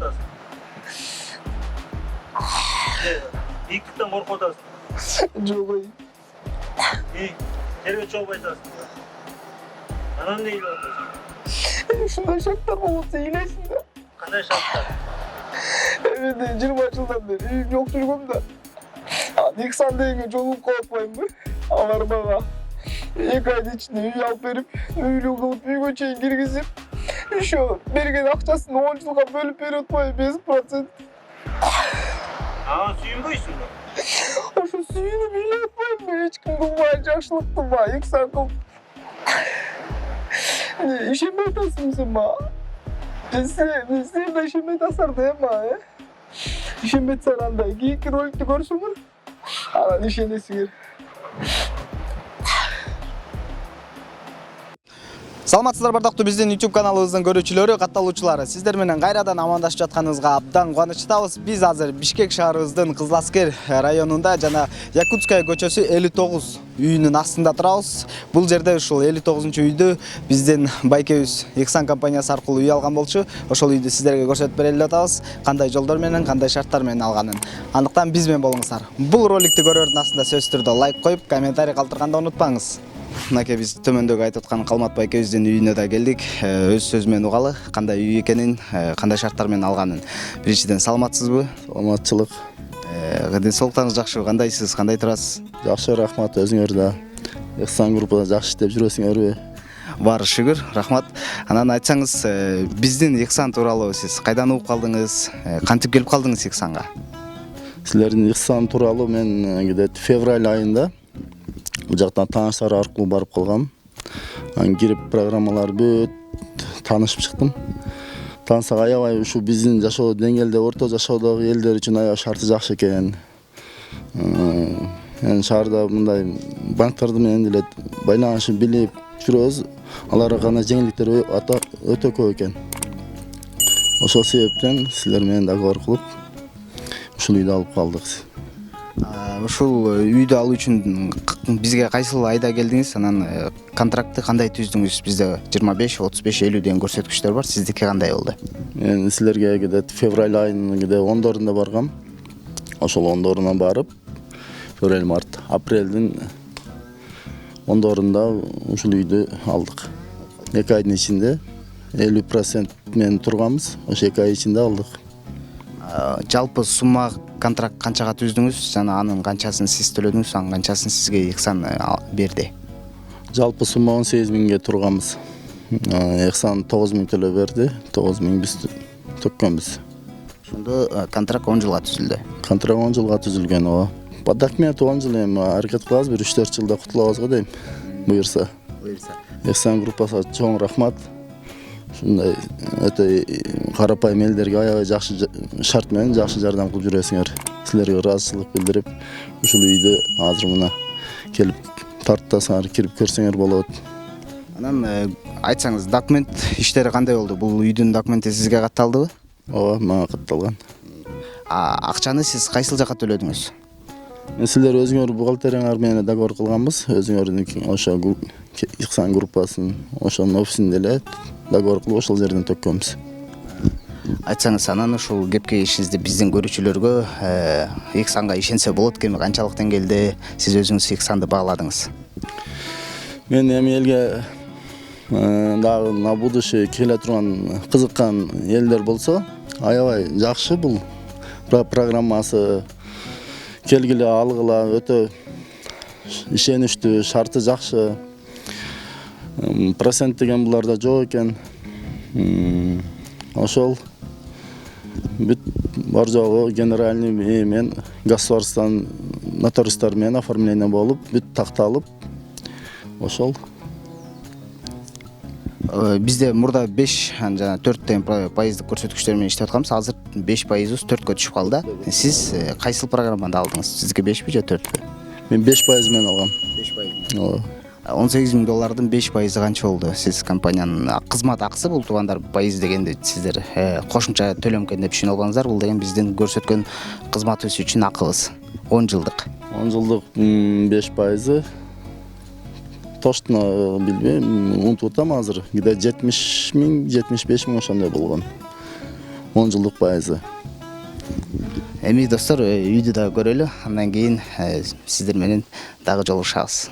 атасың? Биіктіктен қорқып атасың? Жоқ ой. Жерге чоғып айтасың? Анан не ойлап атасың? Ушундай шарттар болот ыйлайсың да. Қандай шарттар? Мен 20 жылдан бери үйүм жок жүргөм да. Никсан дегенге жолугуп калып атпаймынбы? Алар мага 2 айдын ичинде үй алып берип, үйлүү кылып, үйгө чейин киргизип, ошо берген акчасын 10 жылга бөлүп берип атпайбы 5%. Ага, сүйүнбөйсүңбү? Ошо сүйүнүп үйлөп атпаймынбы? Эч ким кылбай, жакшылыкты мага ихсан кылып. Ишенбей атасың сен мага? Сен да ишенбей атасың да мага, ишенбей атсаң андай кийинки роликти көрсөңөр, анан ишенесиңер. Саламатсыздар бардактуу биздин YouTube каналыбыздын көрүүчүлөрү, катталуучулары. Сиздер менен кайрадан амандашып жатканыбызга абдан кубанычтабыз. Биз азыр Бишкек шаарыбыздын Кызыласкер районунда жана Якутская көчөсү 59 үйүнүн астында турабыз. Бул жерде ушул 59-үйдү биздин байкебиз Ихсан компаниясы аркылуу үй алган болчу. Ошол үйдү сиздерге көрсөтүп берели деп атабыз. Кандай жолдор менен, кандай шарттар менен алганын. Андыктан биз менен болуңуздар. Бул роликти көрөрдүн астында сөзсүз түрдө лайк коюп, комментарий калтырганды унутпаңыз. Мынакей биз төмөндөгү айтып аткан Калмат байкебиздин үйүнө да келдик. Өз сөзү менен угалы, кандай үй экенин, кандай шарттар менен алганын. Биринчиден саламатсызбы? Саламатчылык. Ден соолуктарыңыз жакшыбы? Кандайсыз? Кандай турасыз? Жакшы, рахмат. Өзүңөр да Ихсан группада жакшы иштеп жүрөсүңөрбү? Баары шүгүр, рахмат. Анан айтсаңыз, биздин Ихсан тууралуу сиз кайдан угуп калдыңыз? Кантип келип калдыңыз Ихсанга? Силердин Ихсан тууралуу мен где-то февраль айында бул жактан тааныштар аркылуу барып калгам. Анан кирип программалар бүт таанышып чыктым. Таансак аябай ушу биздин жашоо деңгээлде орто жашоодогу элдер үчүн аябай шарты жакшы экен. Шаарда мындай банктарды менен деле байланышып билип жүрөбүз. Аларга гана жеңилдиктер өтө көп экен. Ошол себептен силер менен договор кылып ушул үйдү алып калдык. Ушул үйдү алуу үчүн бизге кайсыл айда келдиңиз? Анан контрактты кандай түздүңүз? Бизде 25, 35, 50 деген көрсөткүчтөр бар. Сиздики кандай болду? Мен силерге где-то февраль айынын 10-дорунда баргам. Ошол 10-доруна барып, февраль, март, апрелдин 10-дорунда ушул үйдү алдык. 2 айдын ичинде 50% менен турганбыз. Ошо 2 ай ичинде алдык. Жалпы сумма контракт канчага түздүңүз? Жана анын канчасын сиз төлөдүңүз, анын канчасын сизге Ихсан берди? Жалпы сумма 18 миңге турганбыз. Ихсан 9 миң төлөп берди, 9 миң биз төккөнбүз. Ошондо контракт 10 жылга түзүлдү. Контракт 10 жылга түзүлгөн, ооба. По документу 10 жыл эми аракет кылабыз, бир 3-4 жылда кутулабыз го дейм. Буюрса. Ихсан группасына чоң рахмат. Ушундай өтө карапайым элдерге аябай жакшы шарт менен жакшы жардам кылып жүрөсүңөр. Силерге ыраазычылык билдирип, ушул үйдү азыр мына келип тарттасаңар, кирип көрсөңөр болот. Анан айтсаңыз, документ иштери кандай болду? Бул үйдүн документи сизге катталдыбы? Ооба, мага катталган. Акчаны сиз кайсыл жакка төлөдүңүз? Силер өзүңөр бухгалтерияңар менен договор кылганбыз. Өзүңөрдүн ошо Ихсан группасынын ошонун офисинде эле договор кылып ошол жерден төккөнбүз. Айтсаңыз, анан ушул кепке ишиңизди биздин көрүүчүлөргө Ихсанга ишенсе болот экенби? Канчалык деңгээлде сиз өзүңүз Ихсанды бааладыңыз? Мен эми элге дагы на будущее келе турган кызыккан элдер болсо, аябай жакшы бул программасы. Келгиле, алгыла, өтө ишеничтүү, шарты жакшы. Процент деген буларда жок экен. Ошол бүт бар жогу генеральный мен государстводан нотариустар менен оформление болуп, бүт такталып, ошол. Бизде мурда 5, жана 4 деген пайыздык көрсөткүчтөр менен иштеп атканбыз. Азыр 5% 4кө түшүп калды. Сиз кайсыл программада алдыңыз? Сизге 5би же 4бү? Мен 5% менен алгам. 5%. Ооба. $18,000 5% канча болду? Сиз компаниянын кызмат акысы, бул туугандар пайыз дегенди сиздер кошумча төлөмкөн деп түшүнүп албаңыздар. Бул деген биздин көрсөткөн кызматыбыз үчүн акыбыз. 10 жылдык. 10 жылдык 5%. Точно билбейм, унутуп атам азыр. Где 70 миң, 75 миң ошондой болгон. 10 жылдык пайызы. Эми достор, үйдү да көрөлү. Андан кийин сиздер менен дагы жолугушабыз.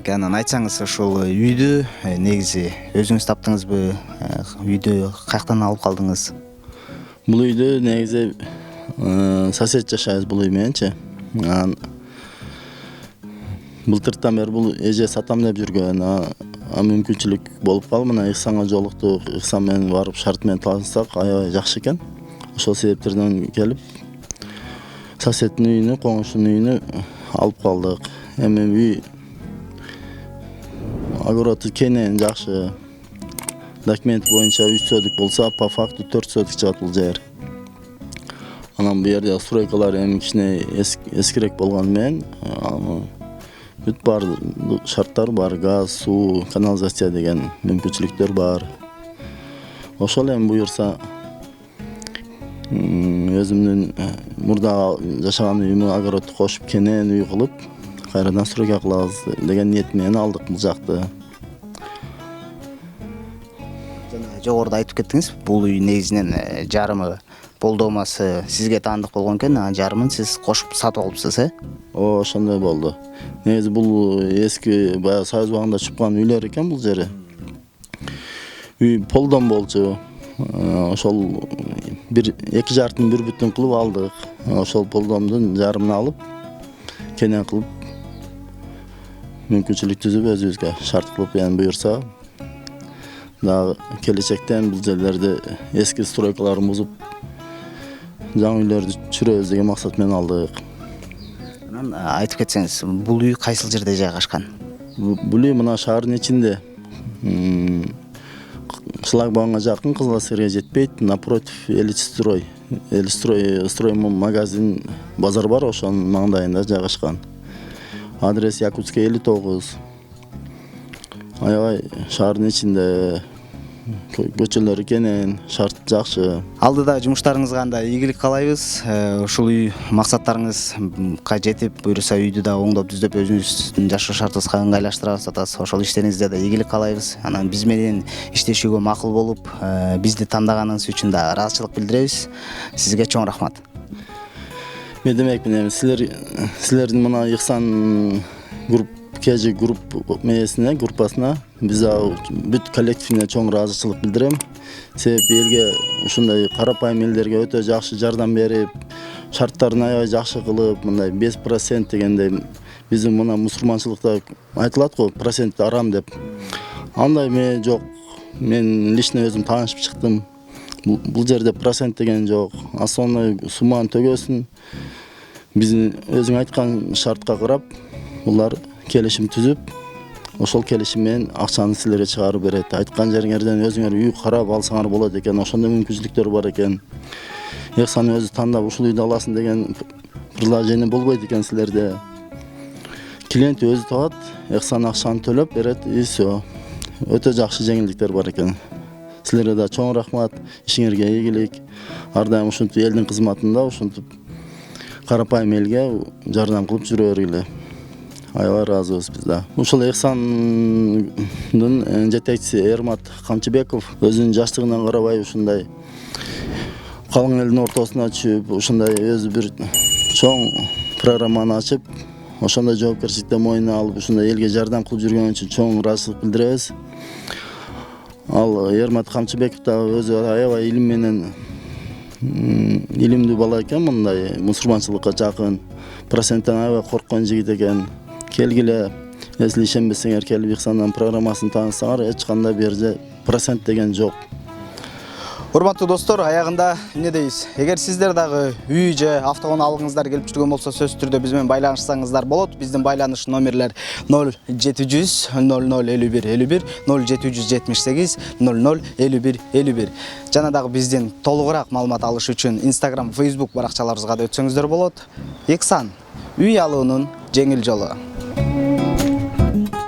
Анан айтсаңыз, ушул үйдү негизи өзүңүз таптыңызбы? Үйдү каяктан алып калдыңыз? Бул үйдө негизи сосед жашайбыз бул үй мененчи. Былтыртан бери бул эже сатам деп жүргөн. Мүмкүнчүлүк болуп калды. Мына Ихсанга жолуктук. Ихсан менен барып шарт менен таанышсак, аябай жакшы экен. Ошол себептерден келип соседтин үйүнө, коңшунун үйүнө алып калдык. Эми үй огороду кенен жакшы. Документ боюнча 3 соток болсо, по факту 4 соток чыгат бул жер. Анан бу жерде стройкалар эми кичине эскирээк болгону менен бүт бар шарттар бар, газ, суу, канализация деген мүмкүнчүлүктөр бар. Ошол эми буюрса өзүмдүн мурда жашаган үйүмө огородду кошуп кенен үй кылып, кайрадан стройка кылабыз деген ниет менен алдык бул жакты. Жана жогоруда айтып кеттиңиз, бул үй негизинен жарымы болдомасы сизге таандык болгон экен, жарымын сиз кошуп сатып алыпсыз, Ошондой болду. Негизи бул эски баягы Союз убагында чупкан үйлөр экен бул жери. Үй полдон болчу. Ошол 2 жартын 1 бүтүн кылып алдык. Ошол полдомдун жарымын алып, кенен кылып мүмкүнчүлүк түзүп өзүбүзгө шарт кылып буюрса дагы келечектен бул жерлерди эски стройкаларын бузуп жаңы үйлөрдү чүрөбүз деген максат менен алдык. Анан айтып кетсеңиз, бул үй кайсыл жерде жайгашкан? Бул үй мына шаардын ичинде. Шлагбаумга жакын, Кызыласкерге жетпейт, напротив Элистрой. Строй магазин базар бар, ошонун маңдайында жайгашкан. Адрес Якутская 59. Аябай шаардын ичинде, көчөлөрү кенен, шарт жакшы. Алдыда жумуштарыңызга анда ийгилик каалайбыз. Ушул үй максаттарыңызга жетип, буюрса үйдү да оңдоп түздөп өзүңүздүн жашоо шартыңызга ыңгайлаштырабыз атасыз. Ошол иштериңизде да ийгилик каалайбыз. Анан биз менен иштешүүгө макул болуп, бизди тандаганыңыз үчүн да ыраазычылык билдиребиз. Сизге чоң рахмат. Мен демекмин, силердин мына Ихсан КЖ группасына биз бүт коллективине чоң ыраазычылык билдирем. Себеби элге ушундай карапайым элдерге өтө жакшы жардам берип, шарттарын аябай жакшы кылып, мындай 5% дегендей биздин мына мусулманчылыкта айтылат го, процент арам деп. Андай мен жок. Мен лично өзүм таанышып чыктым. Бул жерде процент деген жок. Основной сумманы төгөсүн. Биздин өзүң айткан шартка карап, булар келишим түзүп, ошол келишим менен акчаны силерге чыгарып берет. Айткан жериңерден өзүңөр үй карап алсаңар болот экен, ошондой мүмкүнчүлүктөр бар экен. Ихсан өзү тандап ушул үйдү аласың деген предложение болбойт экен силерде. Клиент өзү табат, Ихсан акчаны төлөп берет, и всё. Өтө жакшы жеңилдиктер бар экен. Силерге да чоң рахмат, ишиңерге ийгилик. Ар дайым ушинтип элдин кызматында, ушинтип карапайым элге жардам кылып жүрө бергиле. Аябай ыраазыбыз биз да. Ушул Ихсандын жетекчиси Эрмат Камчыбеков өзүнүн жаштыгынан карабай ушундай калың элдин ортосуна түшүп, ушундай өзү бир чоң программаны ачып, ошондой жоопкерчиликти мойнуна алып, ушундай элге жардам кылып жүргөн үчүн чоң ыраазычылык билдиребиз. Ал Эрмат Камчыбеков да өзү аябай илим менен илимдүү бала экен, мындай мусулманчылыкка жакын, проценттен аябай корккон жигит экен. Келгиле, эсли ишенбесеңер келип Ихсандын программасын таанысаңар, эч кандай бир жерде процент деген жок. Урматтуу достор, аягында эмне дейбиз? Эгер сиздер дагы үй же автоколон алгыңыздар келип жүргөн болсо, сөзсүз түрдө биз менен байланышсаңыздар болот. Биздин байланыш номерлер 0700 0051 51 0778 0051 Жана дагы биздин толугураак маалымат алыш үчүн Instagram, Facebook баракчаларыбызга да өтсөңүздөр болот. Эксан үй алуунун жеңил жолу.